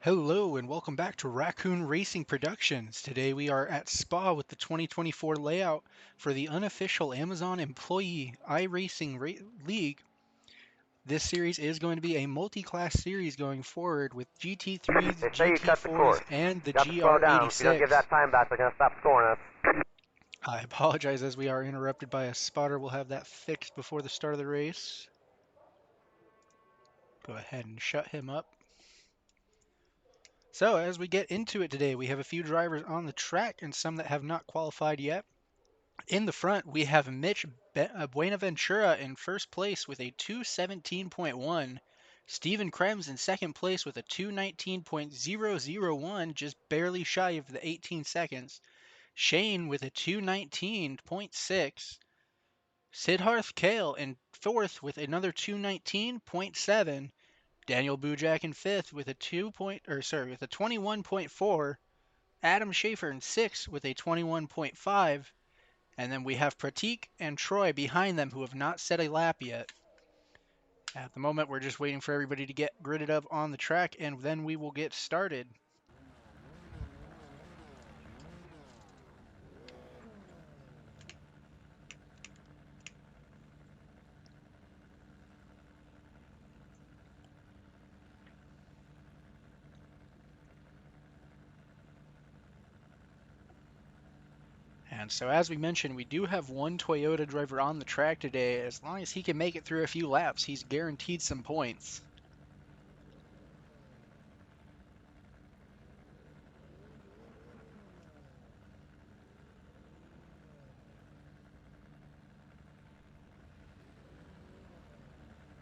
Hello and welcome back to Raccoon Racing Productions. Today we are at Spa with the 2024 layout for the unofficial Amazon Employee iRacing League. This series is going to be a multi-class series going forward with GT3s, They say you cut the GT4s, course. and the You have to slow down. If you don't give GR86. that time back, they're going to stop scoring us. I apologize as we are interrupted by a spotter. We'll have that fixed before the start of the race. Go ahead and shut him up. So as we get into it today, we have a few drivers on the track and some that have not qualified yet. In the front, we have Mitch Buenaventura in first place with a 217.1. Steven Krems in second place with a 219.001, just barely shy of the 18 seconds. Shane with a 219.6. Siddharth Kale in fourth with another 219.7. Daniel Bujak in fifth with a 21.4. Adam Schaefer in sixth with a 21.5. And then we have Pratik and Troy behind them who have not set a lap yet. At the moment, we're just waiting for everybody to get gridded up on the track, and then we will get started. And so as we mentioned, we do have one Toyota driver on the track today. As long as he can make it through a few laps, he's guaranteed some points.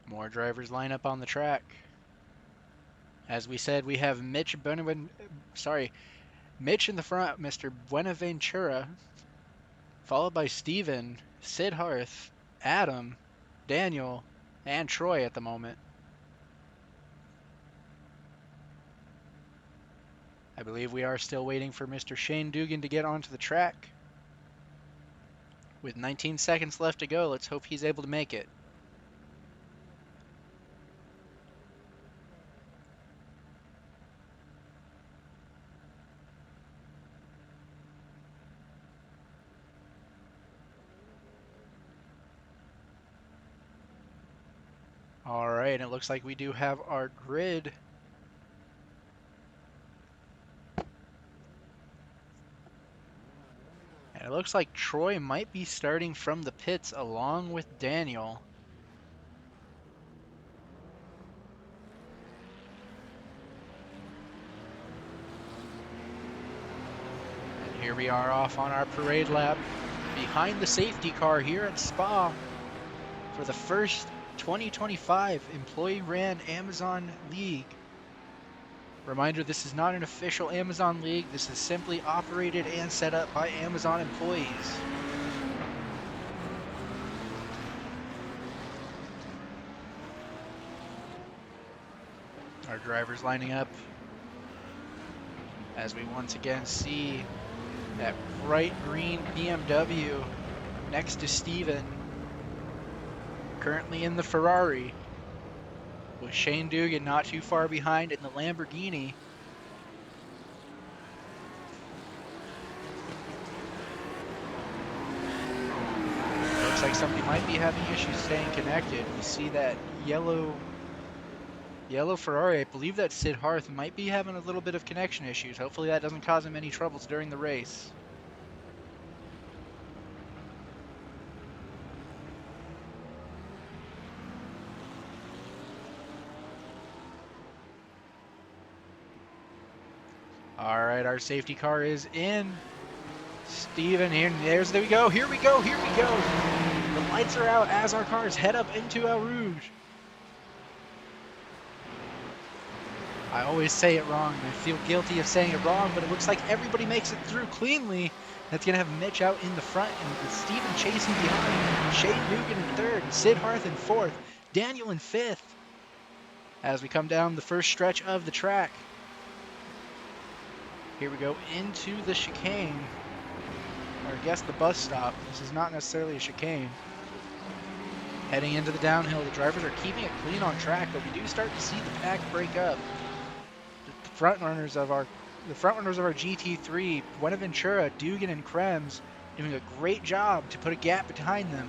More drivers line up on the track. As we said, we have Mitch in the front, Mr. Buenaventura, followed by Steven, Siddharth, Adam, Daniel, and Troy at the moment. I believe we are still waiting for Mr. Shane Dugan to get onto the track. With 19 seconds left to go, let's hope he's able to make it. All right, and it looks like we do have our grid. And it looks like Troy might be starting from the pits along with Daniel. And here we are off on our parade lap behind the safety car here at Spa for the first 2025 Employee Ran Amazon League. Reminder, this is not an official Amazon League. This is simply operated and set up by Amazon employees. Our drivers lining up as we once again see that bright green BMW next to Steven, currently in the Ferrari, with Shane Dugan not too far behind in the Lamborghini. Looks like somebody might be having issues staying connected. We see that yellow Ferrari. I believe that Siddharth might be having a little bit of connection issues. Hopefully that doesn't cause him any troubles during the race. All right, our safety car is in. Steven, here we go. Here we go. The lights are out as our cars head up into El Rouge. I always say it wrong, and I feel guilty of saying it wrong, but it looks like everybody makes it through cleanly. That's going to have Mitch out in the front, and with Steven chasing behind. Shane Dugan in third, Siddharth in fourth, Daniel in fifth. As we come down the first stretch of the track. Here we go into the chicane, or I guess the bus stop. This is not necessarily a chicane. Heading into the downhill, the drivers are keeping it clean on track, but we do start to see the pack break up. front runners of our GT3, Buenaventura, Dugan, and Krems, doing a great job to put a gap behind them.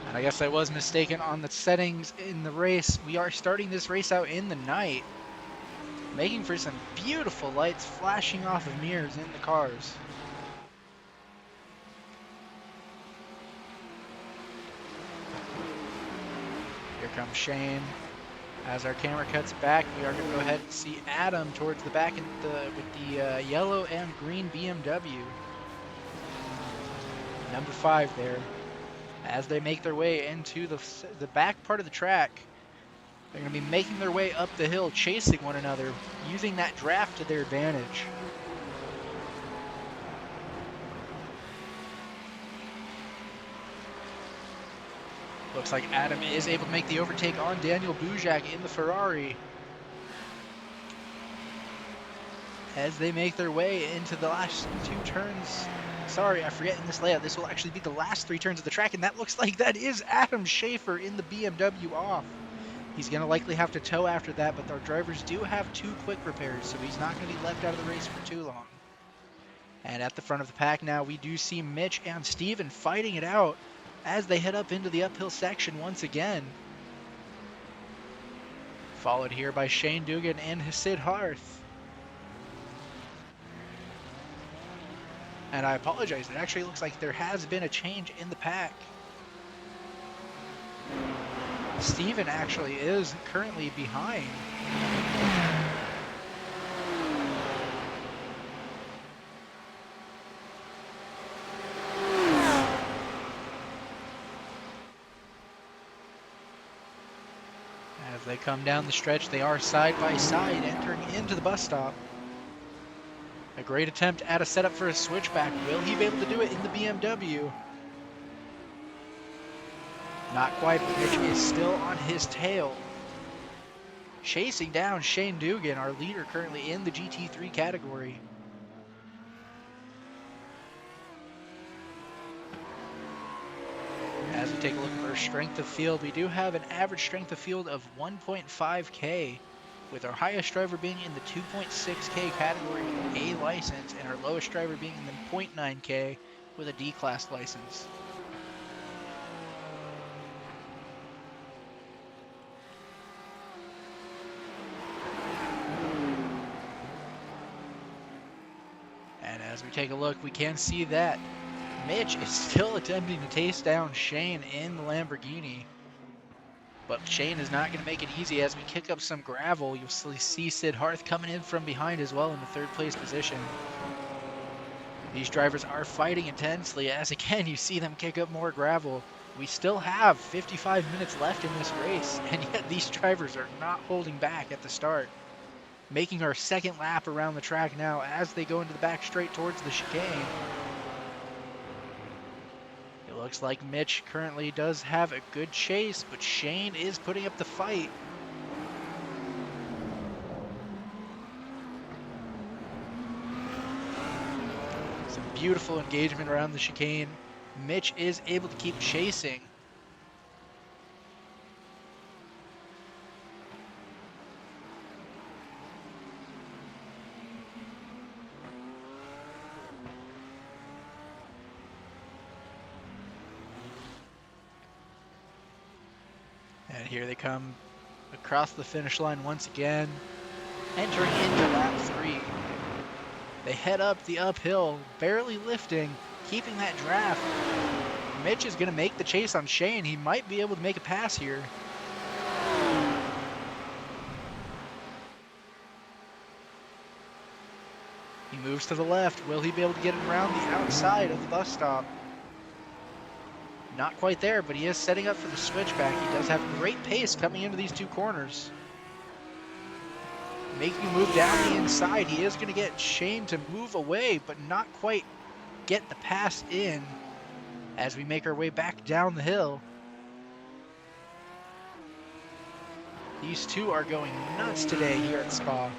And I guess I was mistaken on the settings in the race. We are starting this race out in the night, making for some beautiful lights flashing off of mirrors in the cars. Here comes Shane. As our camera cuts back, we are going to go ahead and see Adam towards the back with the yellow and green BMW. Number 5 there. As they make their way into the back part of the track, they're going to be making their way up the hill, chasing one another, using that draft to their advantage. Looks like Adam is able to make the overtake on Daniel Bujak in the Ferrari. As they make their way into the last 2 turns. Sorry, I forget in this layout, this will actually be the last 3 turns of the track, and that looks like that is Adam Schaefer in the BMW off. He's going to likely have to tow after that, but our drivers do have 2 quick repairs, so he's not going to be left out of the race for too long. And at the front of the pack now, we do see Mitch and Steven fighting it out as they head up into the uphill section once again. Followed here by Shane Dugan and Hasid Harth. And I apologize, it actually looks like there has been a change in the pack. Steven actually is currently behind. As they come down the stretch, they are side by side entering into the bus stop. A great attempt at a setup for a switchback. Will he be able to do it in the BMW? Not quite, but Mitch is still on his tail. Chasing down Shane Dugan, our leader currently in the GT3 category. As we take a look at our strength of field, we do have an average strength of field of 1.5K, with our highest driver being in the 2.6K category with an A license, and our lowest driver being in the 0.9K with a D-class license. And as we take a look, we can see that Mitch is still attempting to taste down Shane in the Lamborghini. But Shane is not going to make it easy as we kick up some gravel. You'll see Sid Harth coming in from behind as well in the 3rd place position. These drivers are fighting intensely as again you see them kick up more gravel. We still have 55 minutes left in this race, and yet these drivers are not holding back at the start. Making our 2nd lap around the track now as they go into the back straight towards the chicane. Looks like Mitch currently does have a good chase, but Shane is putting up the fight. Some beautiful engagement around the chicane. Mitch is able to keep chasing. And here they come across the finish line once again, entering into lap 3. They head up the uphill, barely lifting, keeping that draft. Mitch is going to make the chase on Shane. He might be able to make a pass here. He moves to the left. Will he be able to get around the outside of the bus stop? Not quite there, but he is setting up for the switchback. He does have great pace coming into these 2 corners. Making a move down the inside. He is going to get Shane to move away, but not quite get the pass in as we make our way back down the hill. These 2 are going nuts today here at Spa.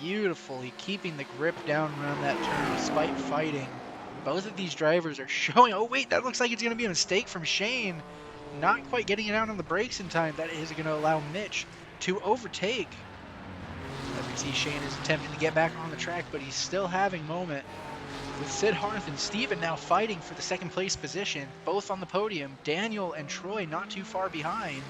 beautifully keeping the grip down around that turn despite fighting. Both of these drivers are showing, oh wait, that looks like it's going to be a mistake from Shane. Not quite getting it out on the brakes in time. That is going to allow Mitch to overtake. As we see, Shane is attempting to get back on the track, but he's still having moment. With Sid Harth and Steven now fighting for the second place position, both on the podium, Daniel and Troy not too far behind.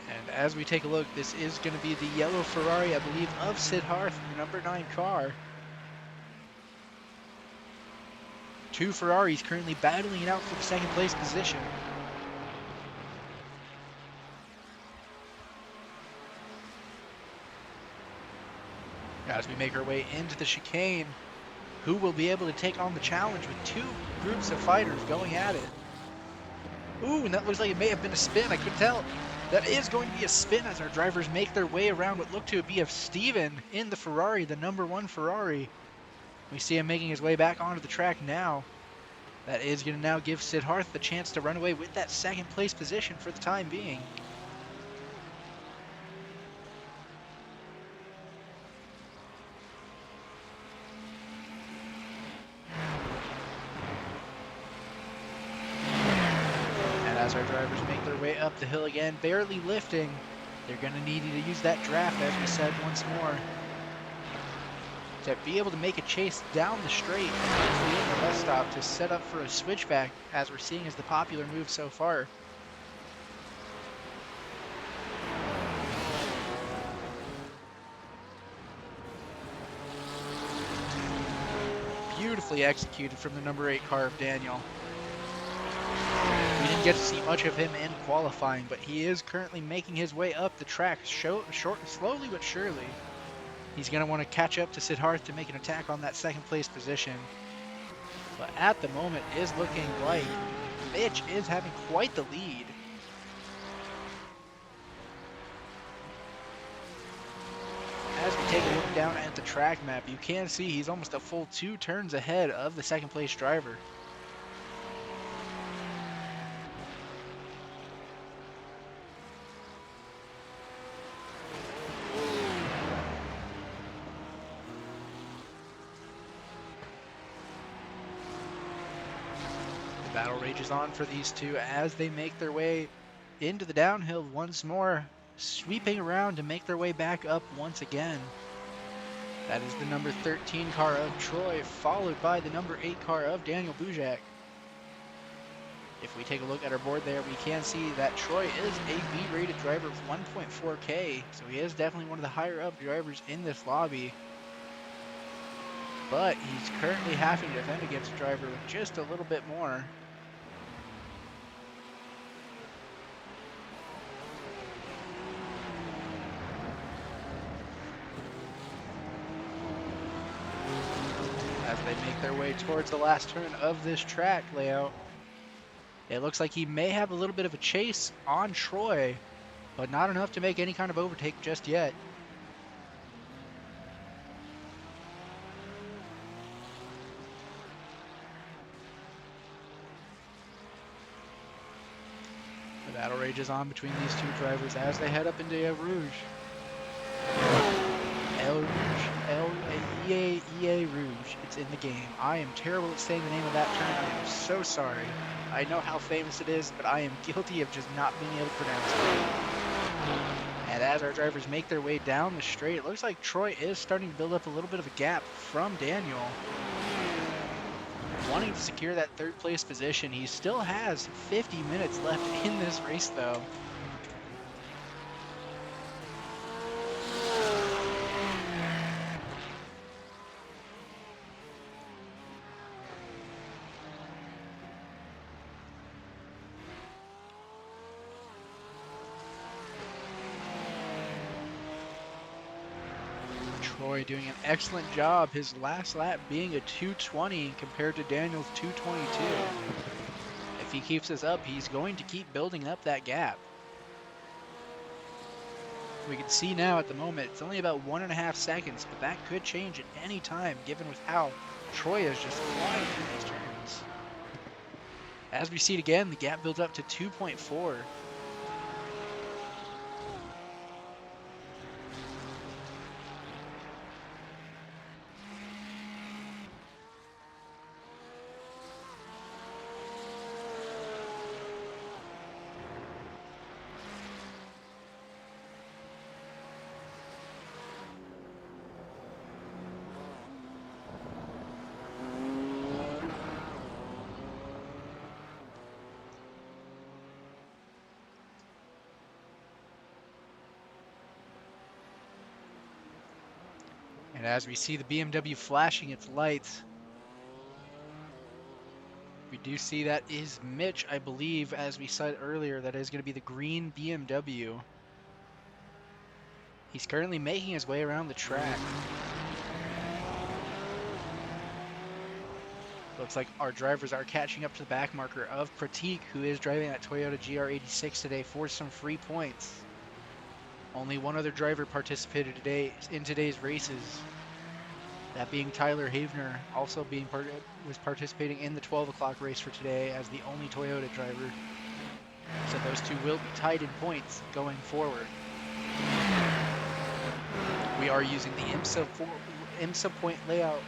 And as we take a look, this is going to be the yellow Ferrari, I believe, of Sid Harth, the number 9 car. Two Ferraris currently battling it out for the second place position. As we make our way into the chicane, who will be able to take on the challenge with two groups of fighters going at it? Ooh, and that looks like it may have been a spin. I couldn't tell. That is going to be a spin as our drivers make their way around what looked to be of Steven in the Ferrari, the number 1 Ferrari. We see him making his way back onto the track now. That is going to now give Sid Harth the chance to run away with that second place position for the time being. As our drivers make their way up the hill again, barely lifting, they're going to need to use that draft, as we said once more, to be able to make a chase down the straight and hopefully in the bus stop to set up for a switchback, as we're seeing as the popular move so far. Beautifully executed from the number 8 car of Daniel. We didn't get to see much of him in qualifying, but he is currently making his way up the track, slowly but surely. He's going to want to catch up to Sid Harth to make an attack on that second place position. But at the moment, it is looking like Mitch is having quite the lead. As we take a look down at the track map, you can see he's almost a full 2 turns ahead of the second place driver. Battle rages on for these two as they make their way into the downhill once more, sweeping around to make their way back up once again. That is the number 13 car of Troy, followed by the number 8 car of Daniel Bujak. If we take a look at our board there, we can see that Troy is a B-rated driver with 1.4K, so he is definitely one of the higher up drivers in this lobby. But he's currently having to defend against a driver with just a little bit more. As they make their way towards the last turn of this track layout, it looks like he may have a little bit of a chase on Troy, but not enough to make any kind of overtake just yet. The battle rages on between these two drivers as they head up into El Rouge. EA Rouge. It's in the game. I am terrible at saying the name of that turn. I am so sorry. I know how famous it is, but I am guilty of just not being able to pronounce it. And as our drivers make their way down the straight, it looks like Troy is starting to build up a little bit of a gap from Daniel. Wanting to secure that third place position, he still has 50 minutes left in this race though. Troy doing an excellent job, his last lap being a 2:20 compared to Daniel's 2:22. If he keeps this up, he's going to keep building up that gap. We can see now at the moment, it's only about 1.5 seconds, but that could change at any time given with how Troy is just flying through these turns. As we see it again, the gap builds up to 2.4. And as we see the BMW flashing its lights, we do see that is Mitch, I believe, as we said earlier, that is going to be the green BMW. He's currently making his way around the track. Looks like our drivers are catching up to the back marker of Pratik, who is driving that Toyota GR86 today for some free points. Only one other driver participated today in today's races, that being Tyler Havener, also was participating in the 12 o'clock race for today as the only Toyota driver. So those two will be tied in points going forward. We are using the IMSA point layout,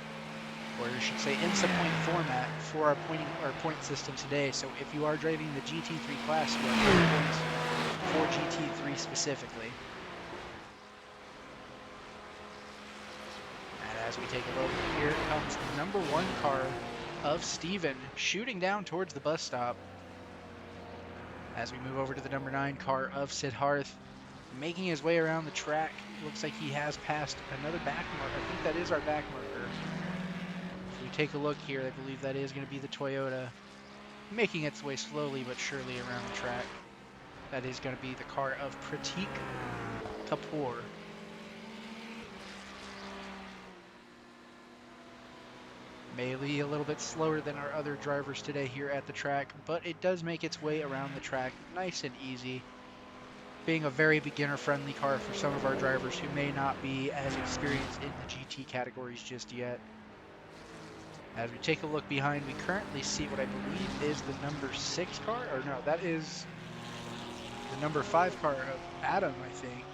or I should say IMSA point format, for our point system today. So if you are driving the GT3 class, you are getting points for GT3 specifically. And as we take a look, here comes the number 1 car of Steven shooting down towards the bus stop. As we move over to the number 9 car of Siddharth, making his way around the track. Looks like he has passed another back marker. I think that is our back marker. If we take a look here, I believe that is going to be the Toyota, making its way slowly but surely around the track. That is going to be the car of Pratik Kapoor. Maybe a little bit slower than our other drivers today here at the track, but it does make its way around the track nice and easy, being a very beginner-friendly car for some of our drivers who may not be as experienced in the GT categories just yet. As we take a look behind, we currently see what I believe is the number 6 car, or no, that is the number 5 car of Adam, I think.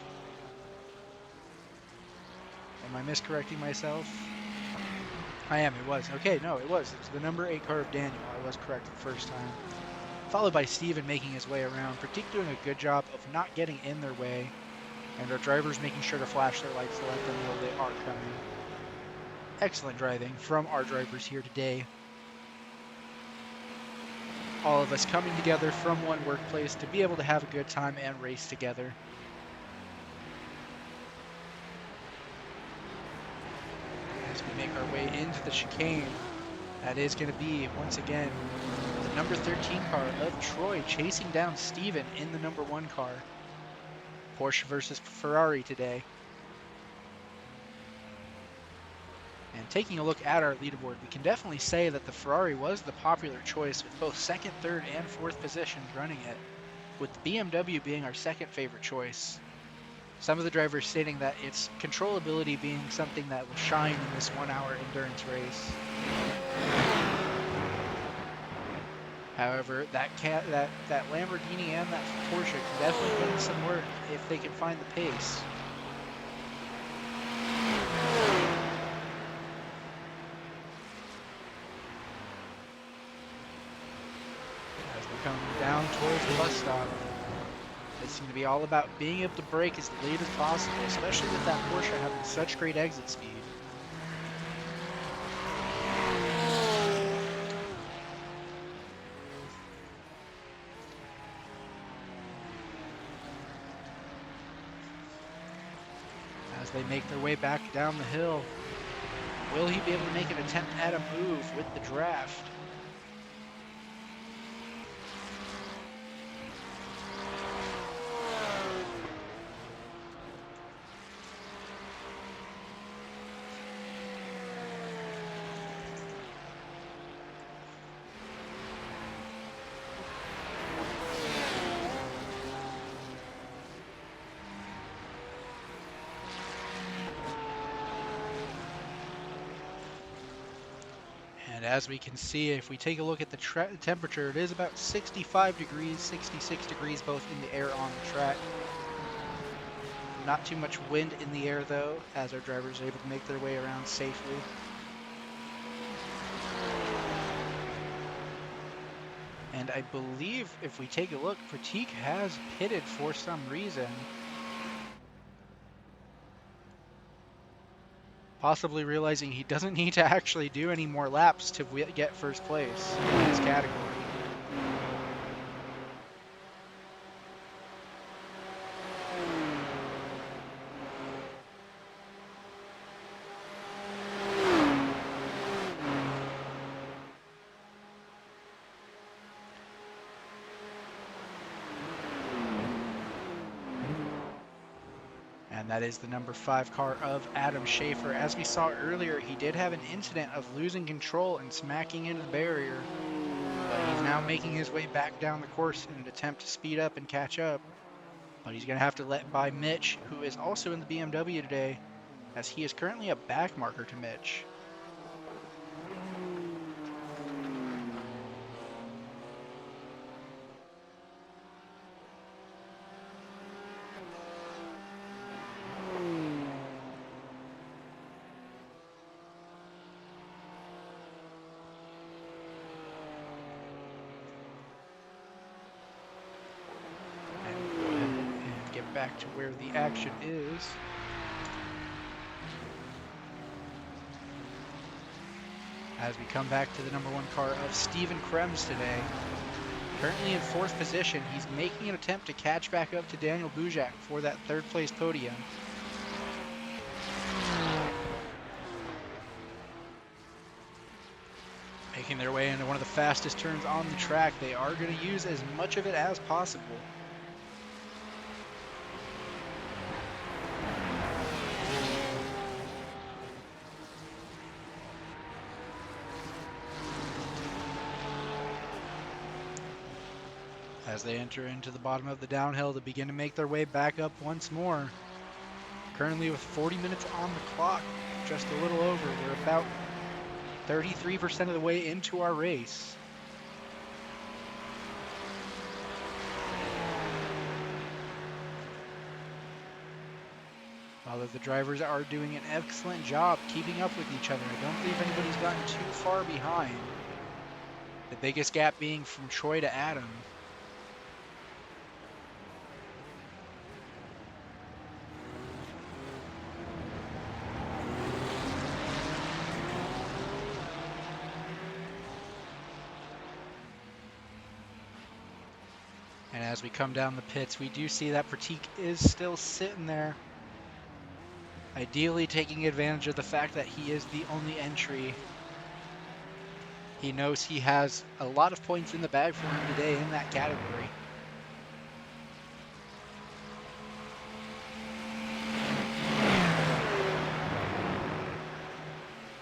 Am I miscorrecting myself? I am, it was. Okay, no, it was. It's the number 8 car of Daniel. I was correct the first time. Followed by Steven making his way around, Pratik doing a good job of not getting in their way, and our drivers making sure to flash their lights to let them know they are coming. Excellent driving from our drivers here today. All of us coming together from one workplace to be able to have a good time and race together. As we make our way into the chicane, that is going to be, once again, the number 13 car of Troy chasing down Steven in the number 1 car. Porsche versus Ferrari today. And taking a look at our leaderboard, we can definitely say that the Ferrari was the popular choice, with both 2nd, 3rd, and 4th positions running it, with the BMW being our 2nd favorite choice. Some of the drivers stating that its controllability being something that will shine in this 1-hour endurance race. However, that Lamborghini and that Porsche can definitely put in some work if they can find the pace. As we're coming down towards the bus stop, it's going to be all about being able to brake as late as possible, especially with that Porsche having such great exit speed. As they make their way back down the hill, will he be able to make an attempt at a move with the draft? And as we can see, if we take a look at the temperature, it is about 65 degrees, 66 degrees both in the air on the track. Not too much wind in the air though, as our drivers are able to make their way around safely. And I believe if we take a look, Pratik has pitted for some reason. Possibly realizing he doesn't need to actually do any more laps to get first place in his category. That is the number 5 car of Adam Schaefer. As we saw earlier, he did have an incident of losing control and smacking into the barrier, but he's now making his way back down the course in an attempt to speed up and catch up. But he's going to have to let by Mitch, who is also in the BMW today, as he is currently a back marker to Mitch. Back to where the action is. As we come back to the number 1 car of Steven Krems today. Currently in 4th position, he's making an attempt to catch back up to Daniel Bujak for that 3rd place podium. Making their way into one of the fastest turns on the track. They are going to use as much of it as possible. As they enter into the bottom of the downhill to begin to make their way back up once more. Currently with 40 minutes on the clock, just a little over. We're about 33% of the way into our race. Although the drivers are doing an excellent job keeping up with each other. I don't believe anybody's gotten too far behind. The biggest gap being from Troy to Adam. And as we come down the pits, we do see that Pratik is still sitting there. Ideally taking advantage of the fact that he is the only entry. He knows he has a lot of points in the bag for him today in that category.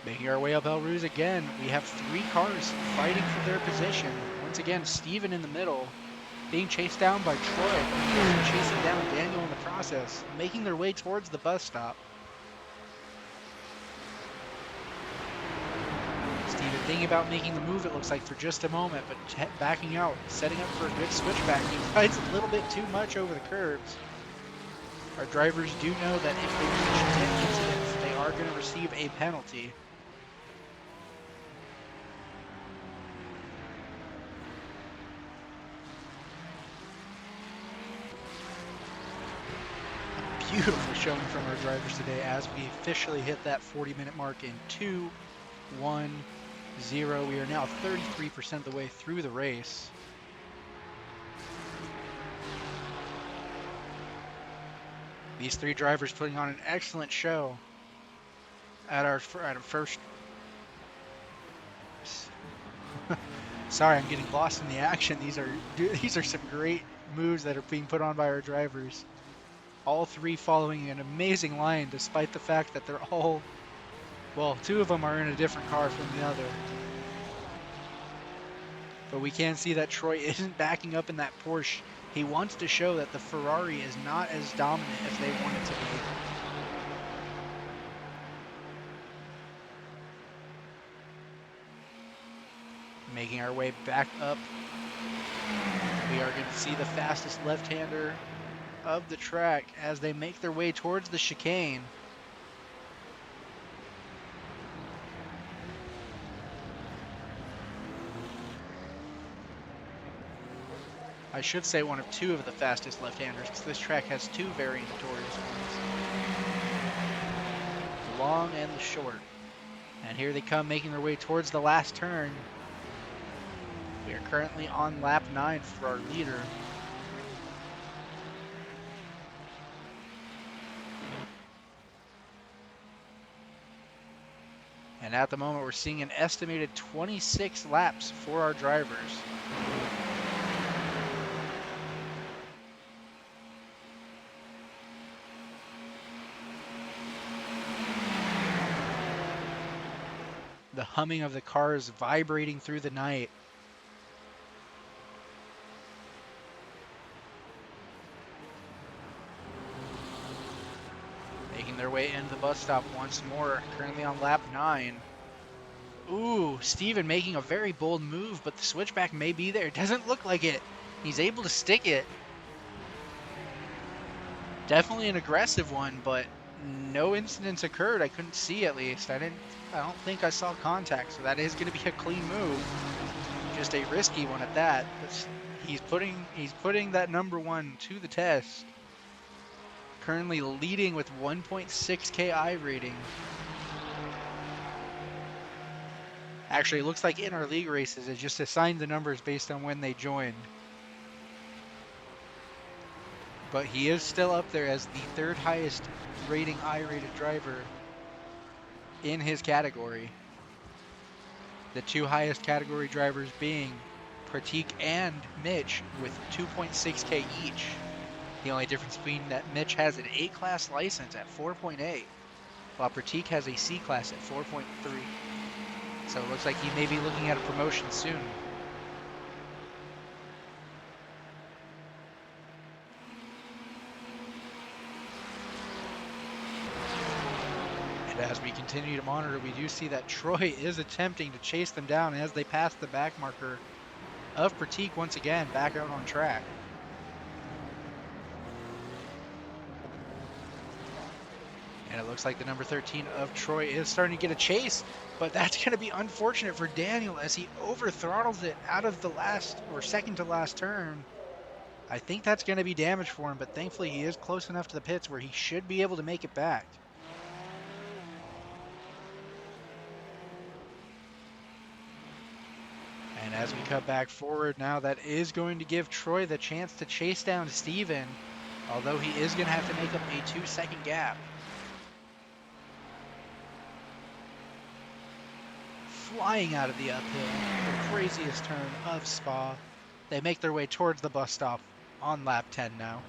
Making our way up El Ruz again, we have 3 cars fighting for their position. Once again, Steven in the middle, being chased down by Troy, chasing down Daniel in the process, making their way towards the bus stop. Steven thinking about making the move, it looks like, for just a moment, but backing out, setting up for a good switchback. He rides a little bit too much over the curbs. Our drivers do know that if they reach 10 incidents, they are going to receive a penalty. Beautiful showing from our drivers today as we officially hit that 40-minute mark in 2-1-0. We are now 33% of the way through the race. These 3 drivers putting on an excellent show at our first. Sorry, I'm getting lost in the action. These are some great moves that are being put on by our drivers. All 3 following an amazing line, despite the fact that they're all, well, 2 of them are in a different car from the other. But we can see that Troy isn't backing up in that Porsche. He wants to show that the Ferrari is not as dominant as they want it to be. Making our way back up, we are going to see the fastest left-hander of the track as they make their way towards the chicane. I should say one of 2 of the fastest left-handers, because this track has 2 very notorious ones. The long and the short. And here they come, making their way towards the last turn. We are currently on lap 9 for our leader. And at the moment, we're seeing an estimated 26 laps for our drivers. The humming of the cars vibrating through the night. Making their way into the bus stop once more, currently on lap 9. Ooh, Steven making a very bold move, but the switchback may be there. It doesn't look like it. He's able to stick it. Definitely an aggressive one, but no incidents occurred. I couldn't see, at least. I don't think I saw contact, so that is going to be a clean move. Just a risky one at that. But he's putting that number 1 to the test. Currently leading with 1.6K iRating. Actually, it looks like in our league races, it just assigned the numbers based on when they joined. But he is still up there as the 3rd highest rating I-rated driver in his category. The 2 highest category drivers being Pratik and Mitch with 2.6K each. The only difference being that Mitch has an A-class license at 4.8, while Pratik has a C-class at 4.3. So it looks like he may be looking at a promotion soon. And as we continue to monitor, we do see that Troy is attempting to chase them down as they pass the back marker of Pratik once again, back out on track. And it looks like the number 13 of Troy is starting to get a chase, but that's going to be unfortunate for Daniel as he over throttles it out of the last or second to last turn. I think that's going to be damage for him, but thankfully he is close enough to the pits where he should be able to make it back. And as we cut back forward now, that is going to give Troy the chance to chase down Steven, although he is going to have to make up a 2-second gap. Flying out of the uphill, the craziest turn of Spa. They make their way towards the bus stop on lap 10 now.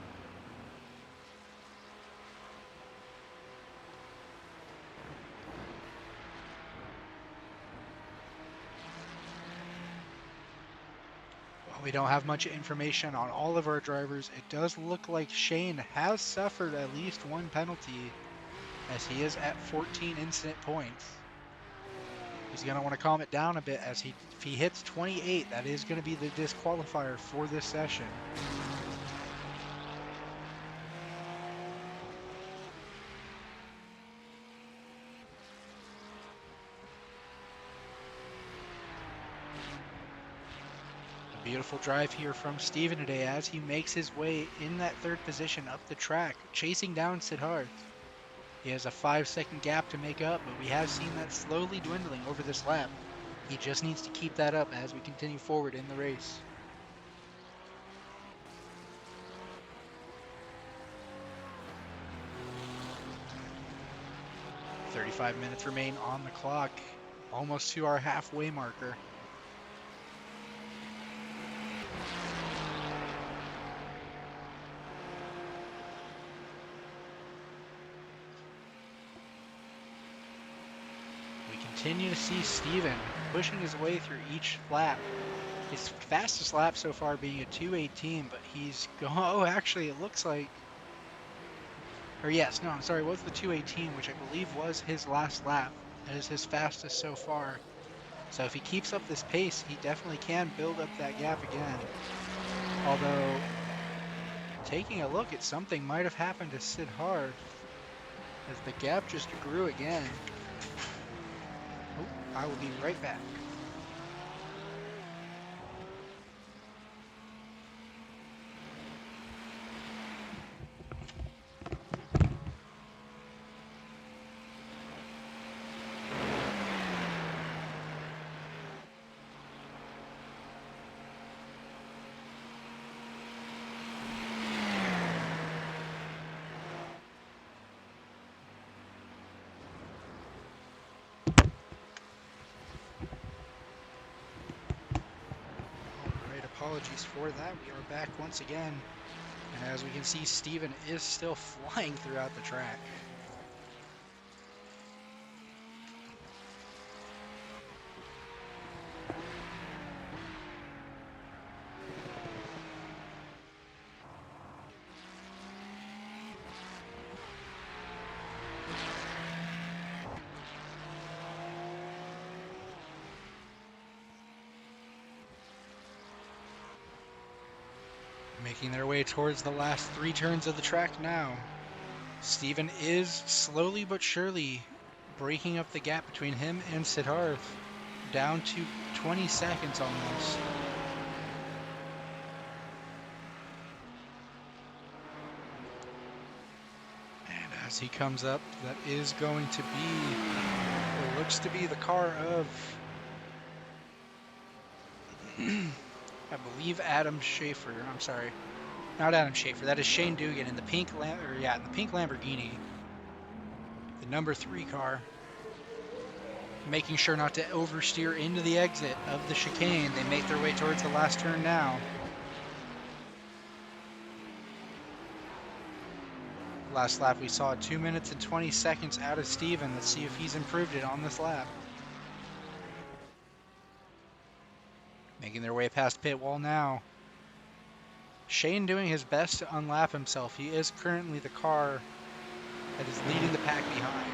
While we don't have much information on all of our drivers, it does look like Shane has suffered at least 1 penalty as he is at 14 incident points. He's going to want to calm it down a bit as if he hits 28, that is going to be the disqualifier for this session. A beautiful drive here from Steven today as he makes his way in that 3rd position up the track, chasing down Siddharth. He has a 5-second gap to make up, but we have seen that slowly dwindling over this lap. He just needs to keep that up as we continue forward in the race. "35 minutes remain on the clock, almost to our halfway marker. Continue to see Steven pushing his way through each lap. His fastest lap so far being a 2:18, but he's going, oh, actually it looks like, or yes, no, I'm sorry, it was the 2:18, which I believe was his last lap. That is his fastest so far. So if he keeps up this pace, he definitely can build up that gap again. Although, taking a look at something might have happened to Siddharth as the gap just grew again. I will be right back. Apologies for that. We are back once again. And as we can see, Steven is still flying throughout the track. Making their way towards the last 3 turns of the track now. Steven is slowly but surely breaking up the gap between him and Siddharth, down to 20 seconds almost. And as he comes up, that is going to be, it looks to be the car of, I believe Adam Schaefer. I'm sorry, not Adam Schaefer. That is Shane Dugan in the pink in the pink Lamborghini, the number 3 car. Making sure not to oversteer into the exit of the chicane. They make their way towards the last turn now. Last lap we saw 2 minutes and 20 seconds out of Steven. Let's see if he's improved it on this lap. Making their way past pit wall now. Shane doing his best to unlap himself. He is currently the car that is leading the pack behind.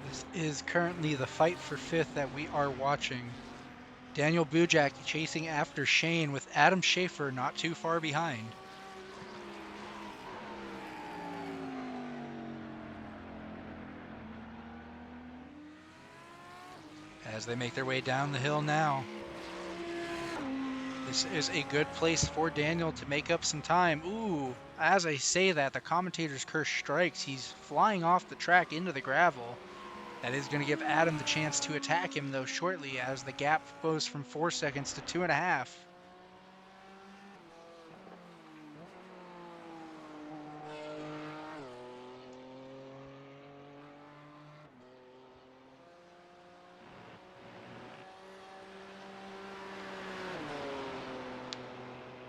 This is currently the fight for 5th that we are watching. Daniel Bujak chasing after Shane with Adam Schaefer not too far behind. As they make their way down the hill now. This is a good place for Daniel to make up some time. Ooh, as I say that, the commentator's curse strikes. He's flying off the track into the gravel. That is going to give Adam the chance to attack him, though, shortly, as the gap goes from 4 seconds to 2.5.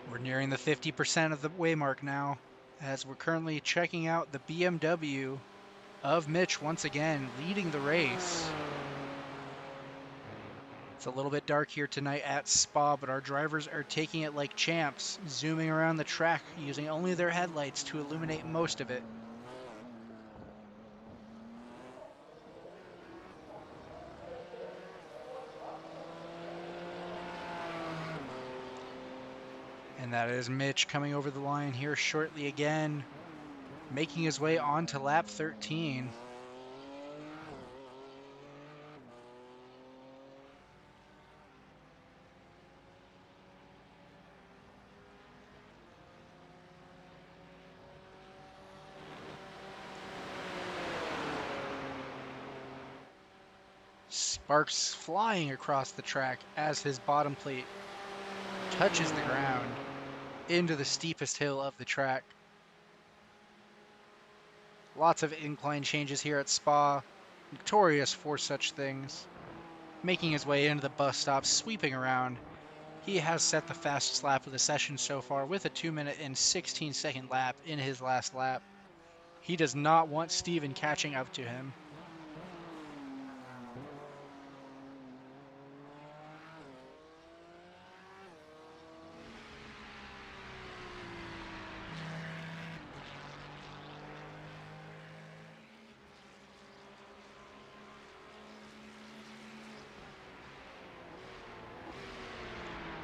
We're nearing the 50% of the way mark now, as we're currently checking out the BMW of Mitch once again, leading the race. It's a little bit dark here tonight at Spa, but our drivers are taking it like champs, zooming around the track, using only their headlights to illuminate most of it. And that is Mitch coming over the line here shortly again, making his way on to lap 13. Sparks flying across the track as his bottom plate touches the ground into the steepest hill of the track. Lots of incline changes here at Spa, notorious for such things. Making his way into the bus stop, sweeping around. He has set the fastest lap of the session so far with a 2 minute and 16-second lap in his last lap. He does not want Steven catching up to him.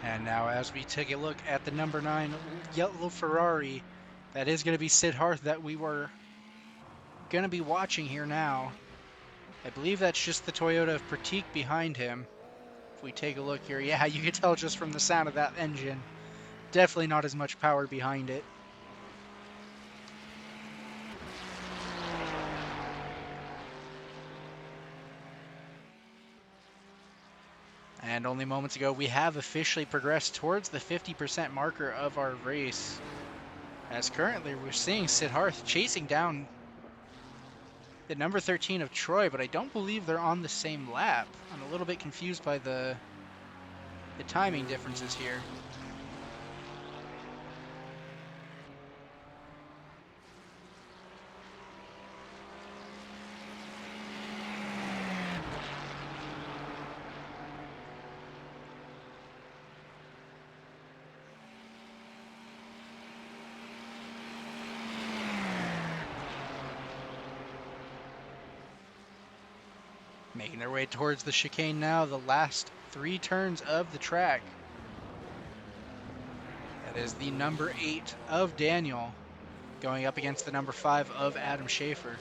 And now as we take a look at the number 9 yellow Ferrari, that is going to be Siddharth that we were going to be watching here now. I believe that's just the Toyota of Pratik behind him. If we take a look here, yeah, you can tell just from the sound of that engine. Definitely not as much power behind it. And only moments ago, we have officially progressed towards the 50% marker of our race. As currently, we're seeing Siddharth chasing down the number 13 of Troy, but I don't believe they're on the same lap. I'm a little bit confused by the timing differences here. Making their way towards the chicane now, the last 3 turns of the track. That is the number 8 of Daniel going up against the number 5 of Adam Schaefer.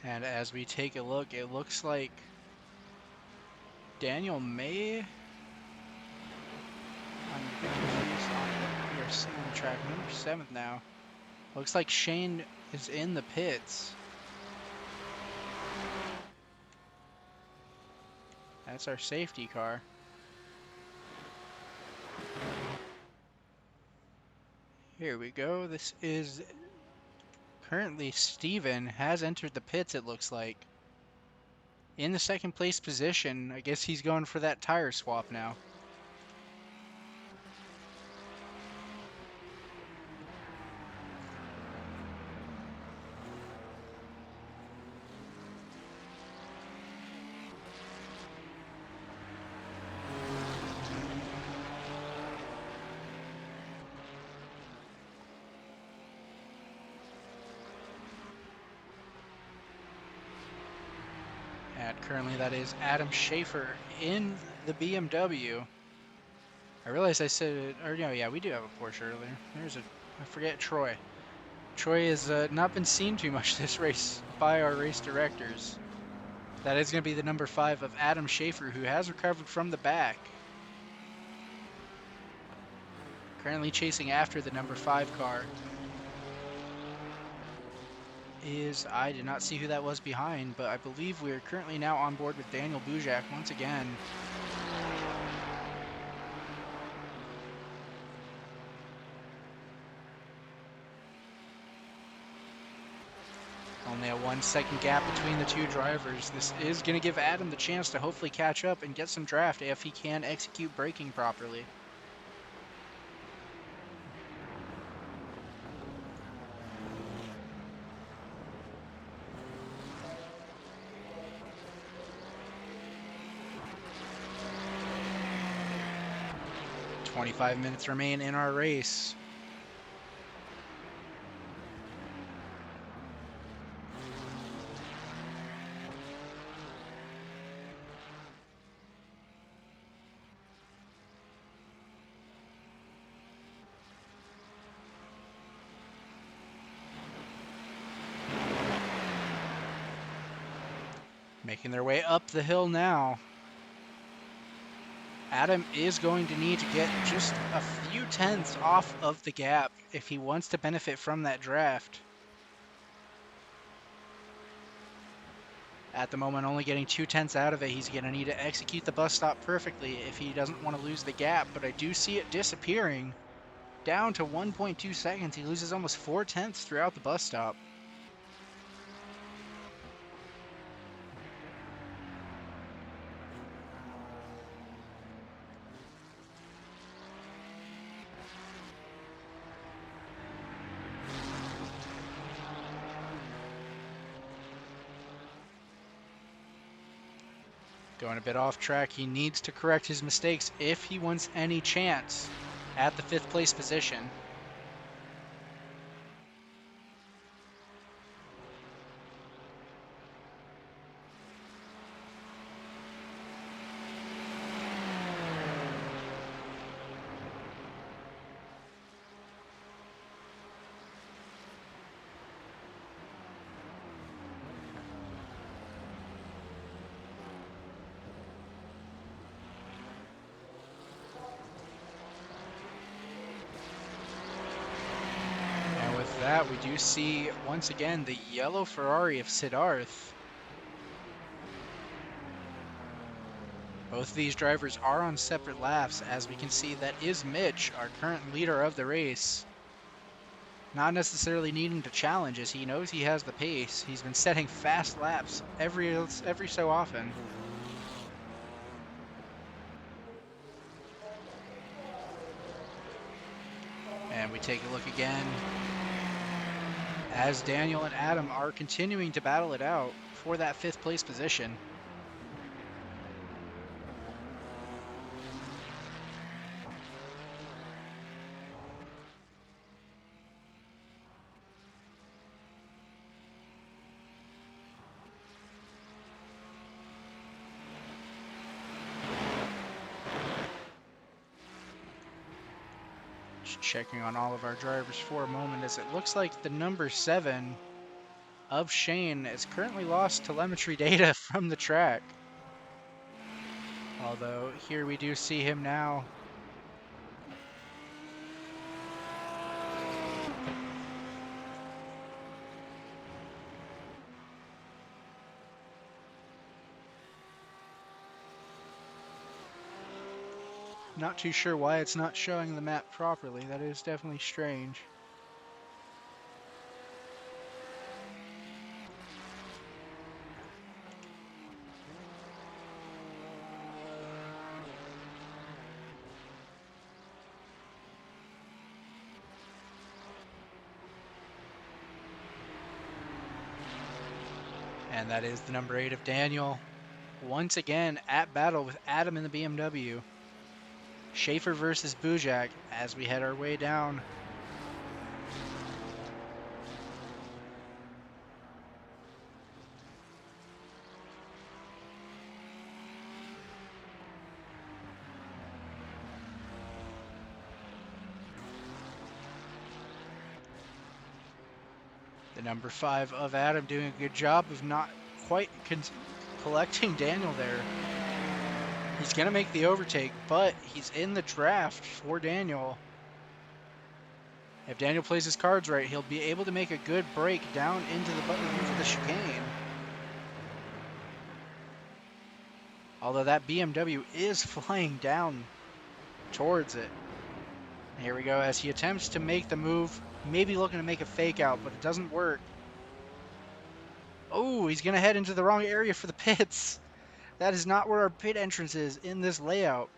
And as we take a look, it looks like Daniel may... I'm a bit confused on what we are seeing on the track. Number 7th now. Looks like Shane is in the pits. That's our safety car. Here we go. This is currently Steven has entered the pits, it looks like. In the 2nd place position. I guess he's going for that tire swap now. And currently that is Adam Schaefer in the BMW. I realized I said, or no, yeah, we do have a Porsche earlier. There's a, I forget Troy. Troy has not been seen too much this race by our race directors. That is going to be the number 5 of Adam Schaefer, who has recovered from the back. Currently chasing after the number 5 car. I did not see who that was behind, but I believe we are currently now on board with Daniel Bujak once again. Only a 1-second gap between the 2 drivers. This is going to give Adam the chance to hopefully catch up and get some draft if he can execute braking properly. "25 minutes remain in our race. Making their way up the hill now. Adam is going to need to get just a few tenths off of the gap if he wants to benefit from that draft. At the moment, only getting 2 tenths out of it. He's going to need to execute the bus stop perfectly if he doesn't want to lose the gap, but I do see it disappearing down to 1.2 seconds. He loses almost 4 tenths throughout the bus stop. Going a bit off track. He needs to correct his mistakes if he wants any chance at the 5th place position. That we do see once again the yellow Ferrari of Siddharth. Both of these drivers are on separate laps. As we can see, that is Mitch, our current leader of the race. Not necessarily needing to challenge as he knows he has the pace. He's been setting fast laps every so often. And we take a look again. as Daniel and Adam are continuing to battle it out for that 5th place position. Just checking on all of our drivers for a moment, as it looks like the number 7 of Shane is currently lost telemetry data from the track. Although here we do see him now. Not too sure why it's not showing the map properly. That is definitely strange. And that is the number 8 of Daniel. Once again at battle with Adam in the BMW. Schaefer versus Bujak as we head our way down. The number 5 of Adam doing a good job of not quite collecting Daniel there. He's going to make the overtake, but he's in the draft for Daniel. If Daniel plays his cards right, he'll be able to make a good break down into the chicane. Although that BMW is flying down towards it. Here we go as he attempts to make the move, maybe looking to make a fake out, but it doesn't work. Oh, he's going to head into the wrong area for the pits. That is not where our pit entrance is in this layout.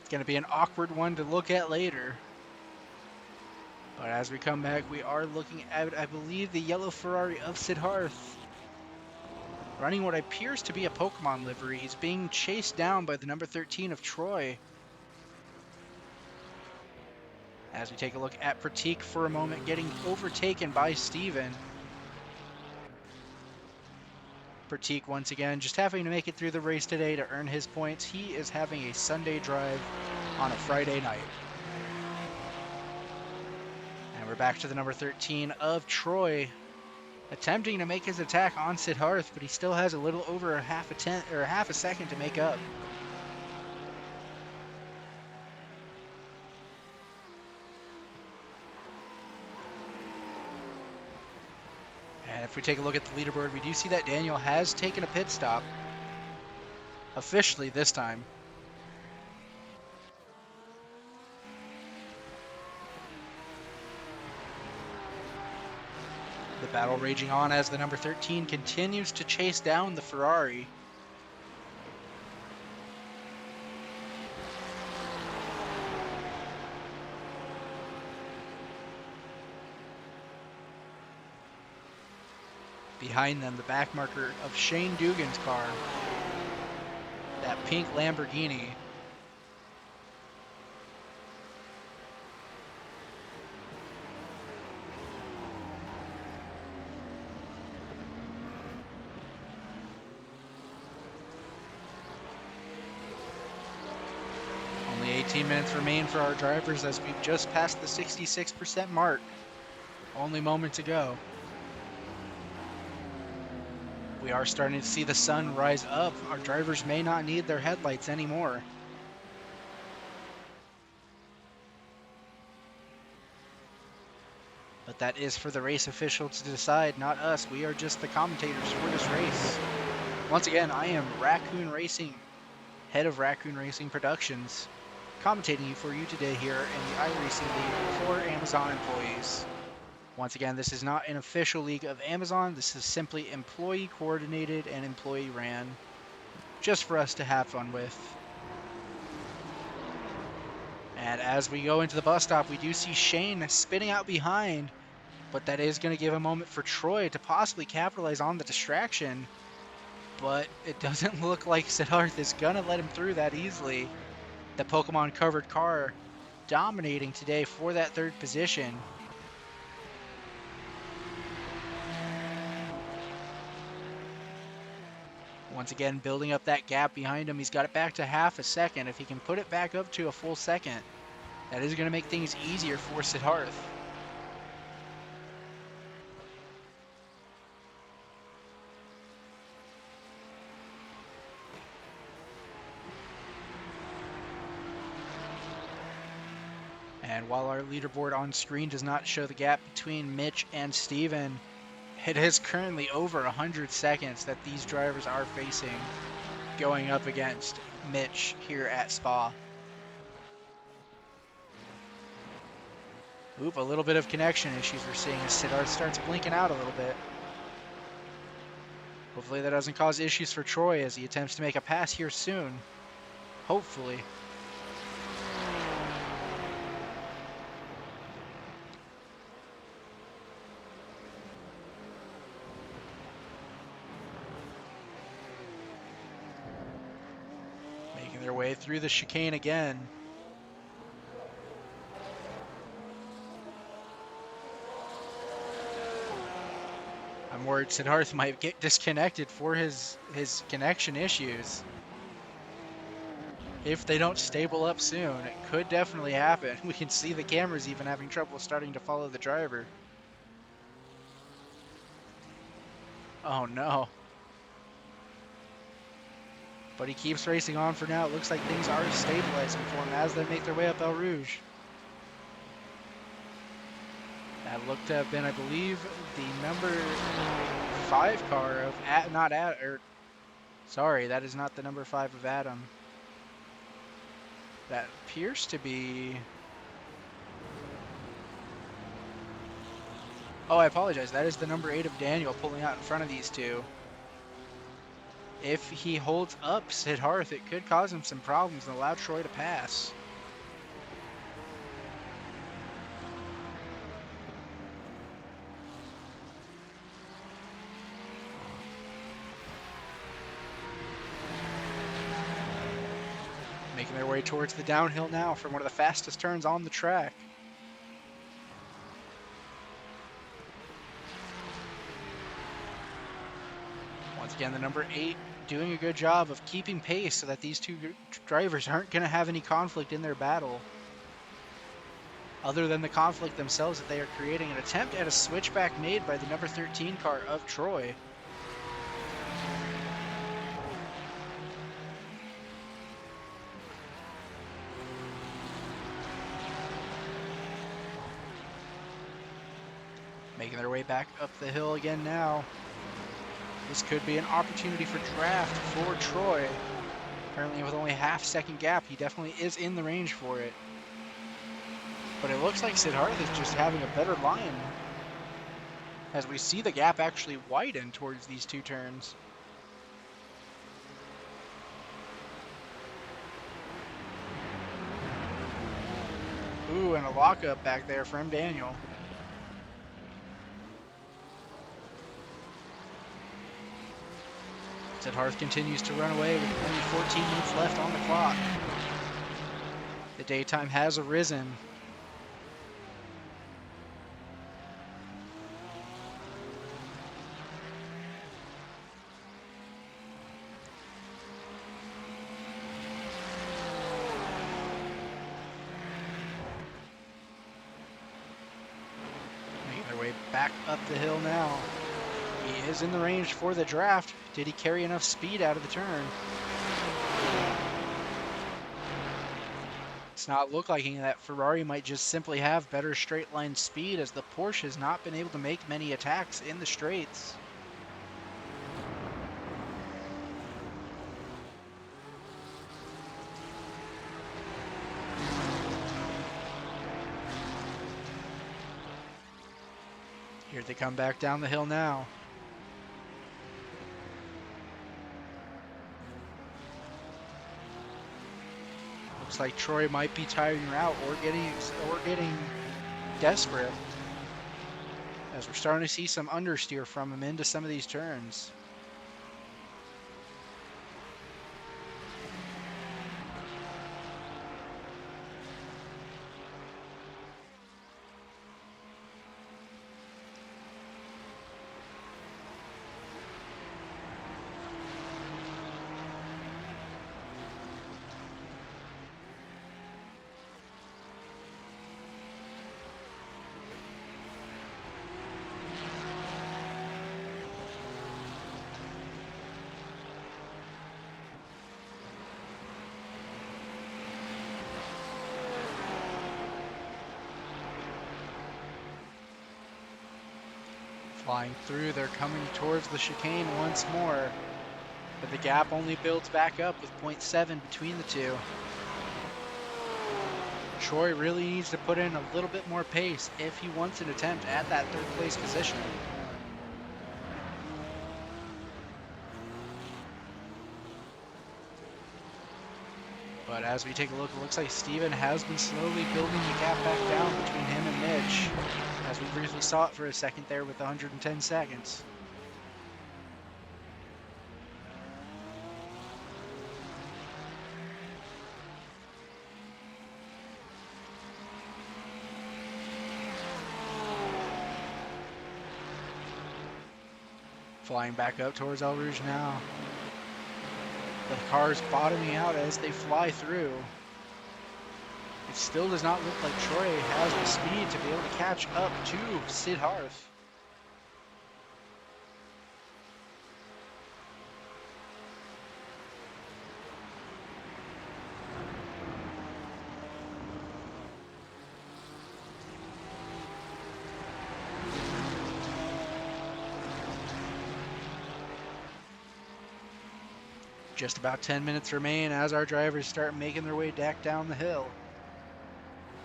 It's going to be an awkward one to look at later. But as we come back, we are looking at, I believe, the yellow Ferrari of Siddharth. Running what appears to be a Pokemon livery. He's being chased down by the number 13 of Troy. As we take a look at Pratik for a moment, getting overtaken by Steven. Pratik once again just having to make it through the race today to earn his points. He is having a Sunday drive on a Friday night. And we're back to the number 13 of Troy, attempting to make his attack on Siddharth, but he still has a little over half a second to make up. And if we take a look at the leaderboard, we do see that Daniel has taken a pit stop. Officially this time. The battle raging on as the number 13 continues to chase down the Ferrari. Behind them, the back marker of Shane Dugan's car. That pink Lamborghini. Only 18 minutes remain for our drivers as we've just passed the 66% mark only moments ago. We are starting to see the sun rise up. Our drivers may not need their headlights anymore. But that is for the race official to decide, not us. We are just the commentators for this race. Once again, I am Raccoon Racing, head of Raccoon Racing Productions, commentating for you today here in the iRacing League for Amazon employees. Once again, this is not an official league of Amazon. This is simply employee coordinated and employee ran, just for us to have fun with. And as we go into the bus stop, we do see Shane spinning out behind, but that is going to give a moment for Troy to possibly capitalize on the distraction. But it doesn't look like Siddharth is going to let him through that easily. The Pokemon covered car dominating today for that third position. Once again, building up that gap behind him. He's got it back to half a second. If he can put it back up to a full second, that is going to make things easier for Siddharth. And while our leaderboard on screen does not show the gap between Mitch and Steven, it is currently over 100 seconds that these drivers are facing going up against Mitch here at Spa. Oop, a little bit of connection issues we're seeing as Siddharth starts blinking out a little bit. Hopefully that doesn't cause issues for Troy as he attempts to make a pass here soon. Hopefully. Making their way through the chicane again. I'm worried Siddharth might get disconnected for his connection issues. If they don't stable up soon, it could definitely happen. We can see the cameras even having trouble starting to follow the driver. Oh no. But he keeps racing on for now. It looks like things are stabilizing for him as they make their way up El Rouge. That looked to have been, I believe, the number 5 car of sorry, that is not the number 5 of Adam. That appears to be, oh, I apologize. That is the number 8 of Daniel pulling out in front of these two. If he holds up Siddharth, it could cause him some problems and allow Troy to pass. Making their way towards the downhill now from one of the fastest turns on the track. Once again, the number 8 doing a good job of keeping pace so that these two drivers aren't going to have any conflict in their battle. Other than the conflict themselves that they are creating. An attempt at a switchback made by the number 13 car of Troy. Making their way back up the hill again now. This could be an opportunity for draft for Troy. Apparently with only a half-second gap, he definitely is in the range for it. But it looks like Siddharth is just having a better line as we see the gap actually widen towards these two turns. Ooh, and a lockup back there from Daniel. Siddharth continues to run away with only 14 minutes left on the clock. The daytime has arisen. Making their way back up the hill now. He is in the range for the draft. Did he carry enough speed out of the turn? It's not looking that Ferrari might just simply have better straight line speed as the Porsche has not been able to make many attacks in the straights. Here they come back down the hill now. Looks Looks like Troy might be tiring out or getting desperate, as we're starting to see some understeer from him into some of these turns. Flying through, they're coming towards the chicane once more, but the gap only builds back up with 0.7 between the two. Troy really needs to put in a little bit more pace if he wants an attempt at that third place position. But as we take a look, it looks like Steven has been slowly building the gap back down between him and Mitch, as we briefly saw it for a second there with 110 seconds. Flying back up towards El Rouge now. The car's bottoming out as they fly through. It still does not look like Troy has the speed to be able to catch up to Sid Harth. Just about 10 minutes remain as our drivers start making their way back down the hill.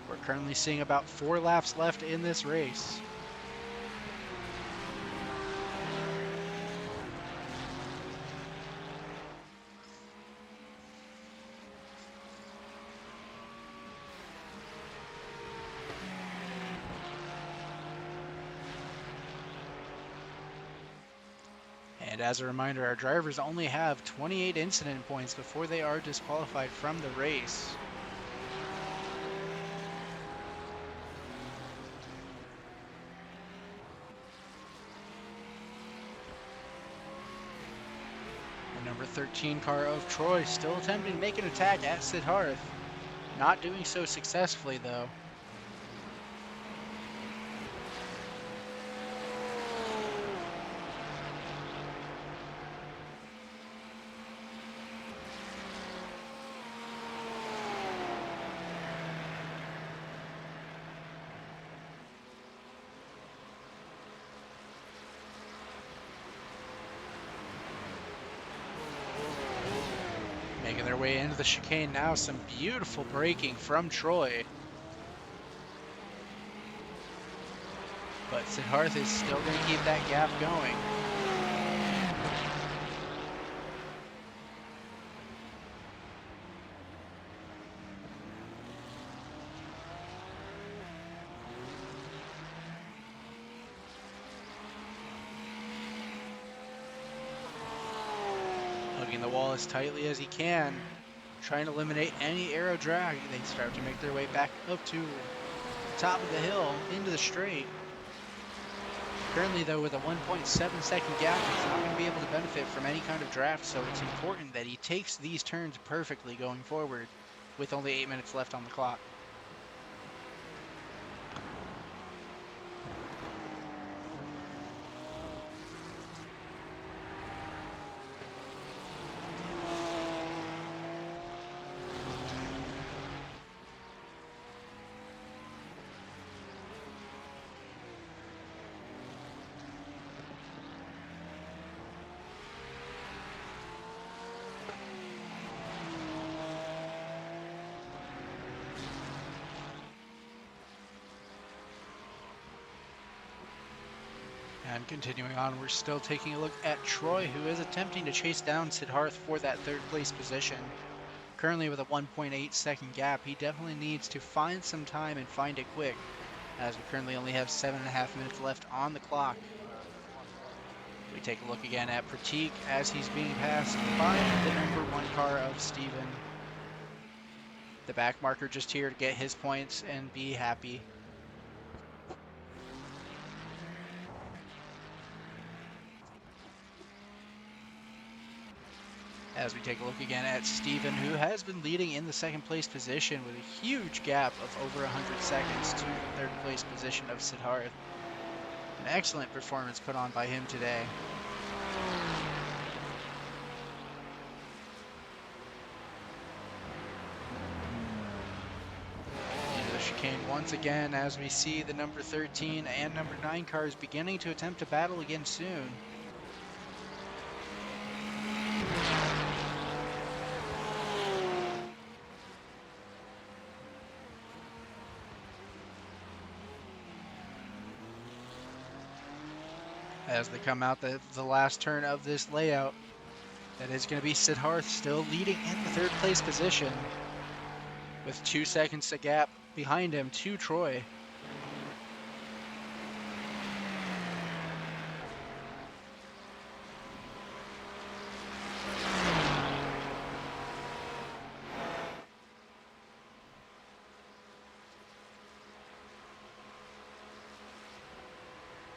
We're currently seeing about 4 laps left in this race. And as a reminder, our drivers only have 28 incident points before they are disqualified from the race. The number 13 car of Troy still attempting to make an attack at Sid Harth. Not doing so successfully though. Making their way into the chicane now, some beautiful braking from Troy. But Sid Harth is still going to keep that gap going. Hugging the wall as tightly as he can, trying to eliminate any aero drag. They start to make their way back up to the top of the hill into the straight. Currently though, with a 1.7 second gap, he's not going to be able to benefit from any kind of draft, so it's important that he takes these turns perfectly going forward with only 8 minutes left on the clock. And continuing on, we're still taking a look at Troy, who is attempting to chase down Sid Harth for that third place position. currently with a 1.8 second gap. He definitely needs to find some time and find it quick, as we currently only have 7.5 minutes left on the clock. We take a look again at Pratik as he's being passed by the number 1 car of Steven. The back marker just here to get his points and be happy. As we take a look again at Steven, who has been leading in the second place position with a huge gap of over 100 seconds to the third place position of Siddharth. An excellent performance put on by him today. Into the chicane once again, as we see the number 13 and number 9 cars beginning to attempt to battle again soon. As they come out the last turn of this layout, that is going to be Siddharth still leading in the third place position with 2 seconds a gap behind him to Troy.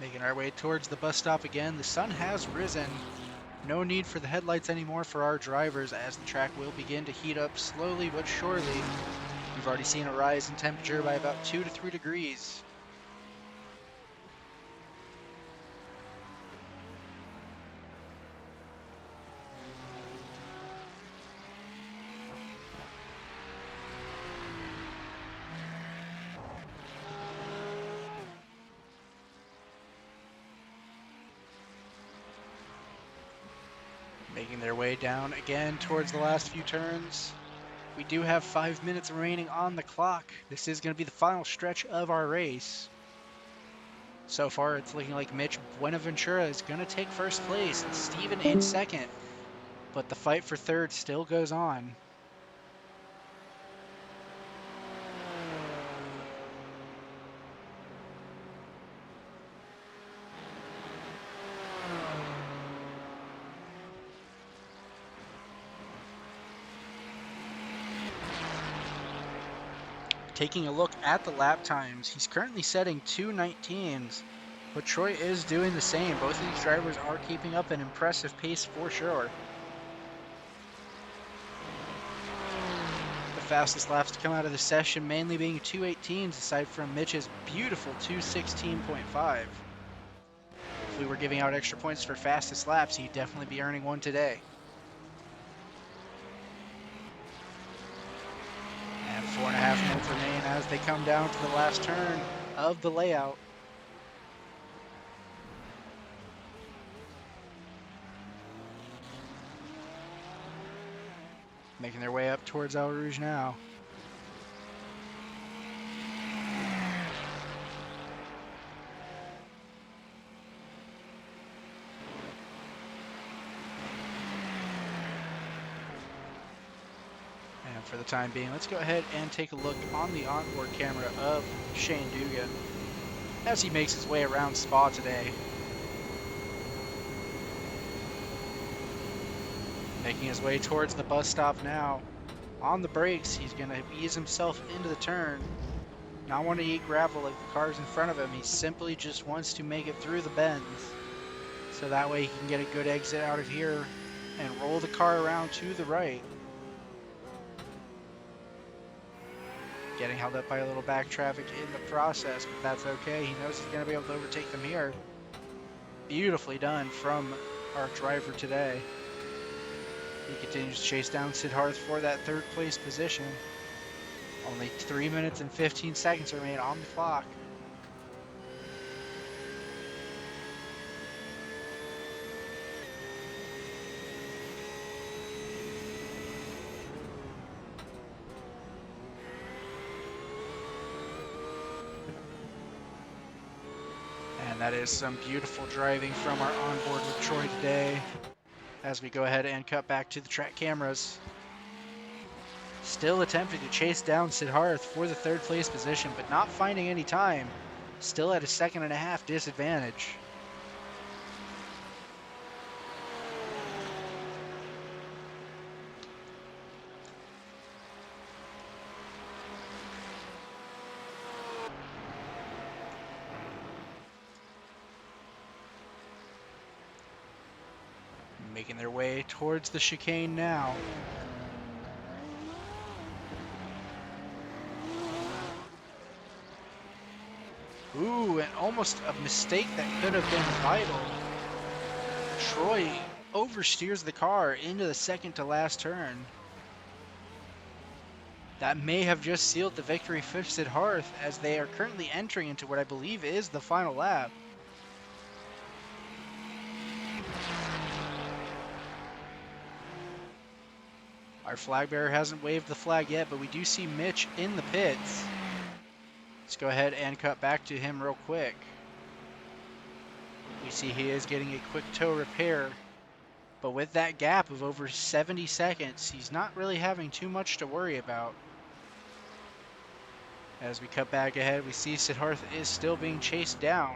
Making our way towards the bus stop again. The sun has risen. No need for the headlights anymore for our drivers, as the track will begin to heat up slowly but surely. We've already seen a rise in temperature by about 2 to 3 degrees. Making their way down again towards the last few turns. We do have 5 minutes remaining on the clock. This is going to be the final stretch of our race. So far, it's looking like Mitch Buenaventura is going to take first place and Steven in second. But the fight for third still goes on. Taking a look at the lap times, he's currently setting 2:19s, but Troy is doing the same. Both of these drivers are keeping up an impressive pace for sure. The fastest laps to come out of the session mainly being 2:18s, aside from Mitch's beautiful 2:16.5. If we were giving out extra points for fastest laps, he'd definitely be earning one today. And 4.5 minutes remain as they come down to the last turn of the layout. Making their way up towards El Rouge now. And for the time being, let's go ahead and take a look on the onboard camera of Shane Dugan as he makes his way around Spa today. Making his way towards the bus stop now. On the brakes, he's going to ease himself into the turn. Not want to eat gravel like the cars in front of him. He simply just wants to make it through the bends, so that way he can get a good exit out of here and roll the car around to the right. Getting held up by a little back traffic in the process, but that's okay. He knows he's going to be able to overtake them here. Beautifully done from our driver today. He continues to chase down Siddharth for that third place position. Only 3 minutes and 15 seconds remain on the clock. And that is some beautiful driving from our onboard with Troy today, as we go ahead and cut back to the track cameras. Still attempting to chase down Siddharth for the third place position, but not finding any time. Still at a 1.5 disadvantage. Making their way towards the chicane now. Ooh, and almost a mistake that could have been vital. Troy oversteers the car into the second to last turn. That may have just sealed the victory for Siddharth as they are currently entering into what I believe is the final lap. Our flag bearer hasn't waved the flag yet, but we do see Mitch in the pits. Let's go ahead and cut back to him real quick. We see he is getting a quick toe repair, but with that gap of over 70 seconds, he's not really having too much to worry about. As we cut back ahead, we see Siddharth is still being chased down.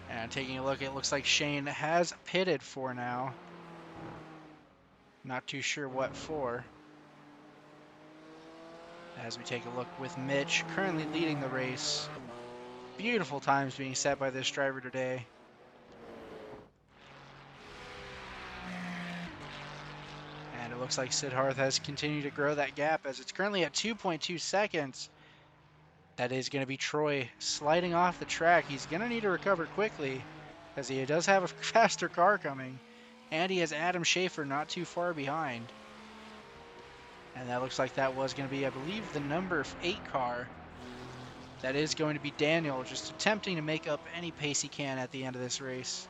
And taking a look, it looks like Shane has pitted for now. Not too sure what for. As we take a look with Mitch currently leading the race. Beautiful times being set by this driver today. And it looks like Siddharth has continued to grow that gap as it's currently at 2.2 seconds. That is going to be Troy sliding off the track. He's going to need to recover quickly as he does have a faster car coming. And he has Adam Schaefer not too far behind. And that looks like that was going to be, I believe, the number 8 car. That is going to be Daniel, just attempting to make up any pace he can at the end of this race.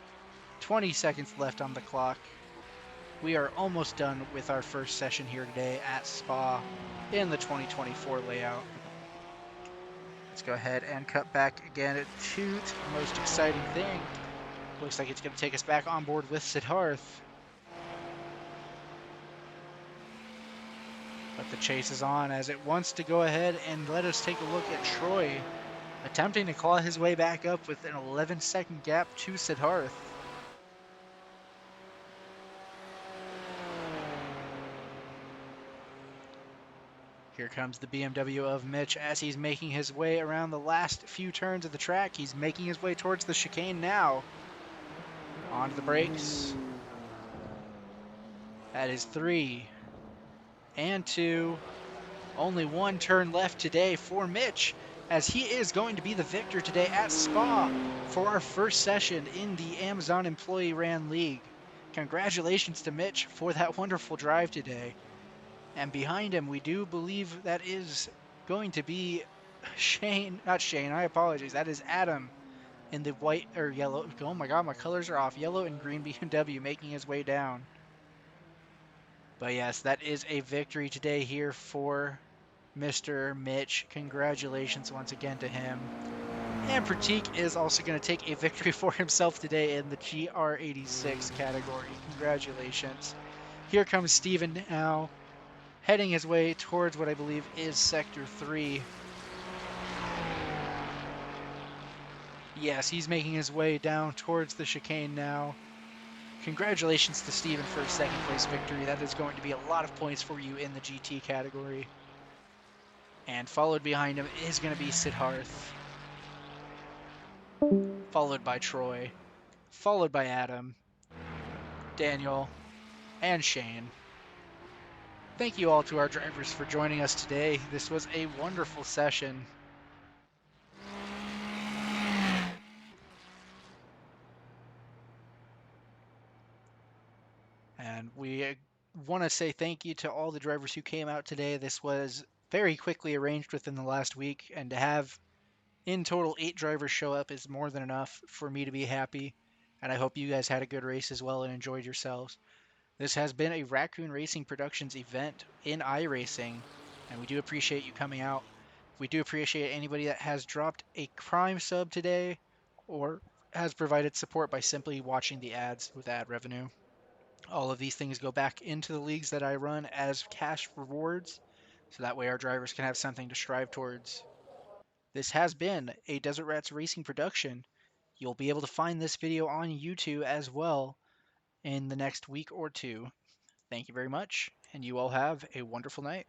20 seconds left on the clock. We are almost done with our first session here today at Spa in the 2024 layout. Let's go ahead and cut back again to the most exciting thing. Looks like it's going to take us back on board with Siddharth. But the chase is on as it wants to go ahead and let us take a look at Troy attempting to claw his way back up with an 11-second gap to Siddharth. Here comes the BMW of Mitch as he's making his way around the last few turns of the track. He's making his way towards the chicane now. Onto the brakes. That is 3 and 2. Only 1 turn left today for Mitch as he is going to be the victor today at Spa for our first session in the Amazon Employee Ran League. Congratulations to Mitch for that wonderful drive today. And behind him, we do believe that is going to be Shane, not Shane, I apologize. That is Adam in the white or yellow. Oh my God, my colors are off. Yellow and green BMW making his way down. But yes, that is a victory today here for Mr. Mitch. Congratulations once again to him. And Pratik is also going to take a victory for himself today in the GR86 category. Congratulations. Here comes Steven now, heading his way towards what I believe is Sector 3. Yes, he's making his way down towards the chicane now. Congratulations to Steven for a second place victory. That is going to be a lot of points for you in the GT category. And followed behind him is going to be Siddharth. Followed by Troy. Followed by Adam, Daniel, and Shane. Thank you all to our drivers for joining us today. This was a wonderful session. And we want to say thank you to all the drivers who came out today. This was very quickly arranged within the last week, and to have in total 8 drivers show up is more than enough for me to be happy. And I hope you guys had a good race as well and enjoyed yourselves. This has been a Raccoon Racing Productions event in iRacing, and we do appreciate you coming out. We do appreciate anybody that has dropped a Prime sub today or has provided support by simply watching the ads with ad revenue. All of these things go back into the leagues that I run as cash rewards, so that way our drivers can have something to strive towards. This has been a Desert Rats Racing production. You'll be able to find this video on YouTube as well in the next week or two. Thank you very much, and you all have a wonderful night.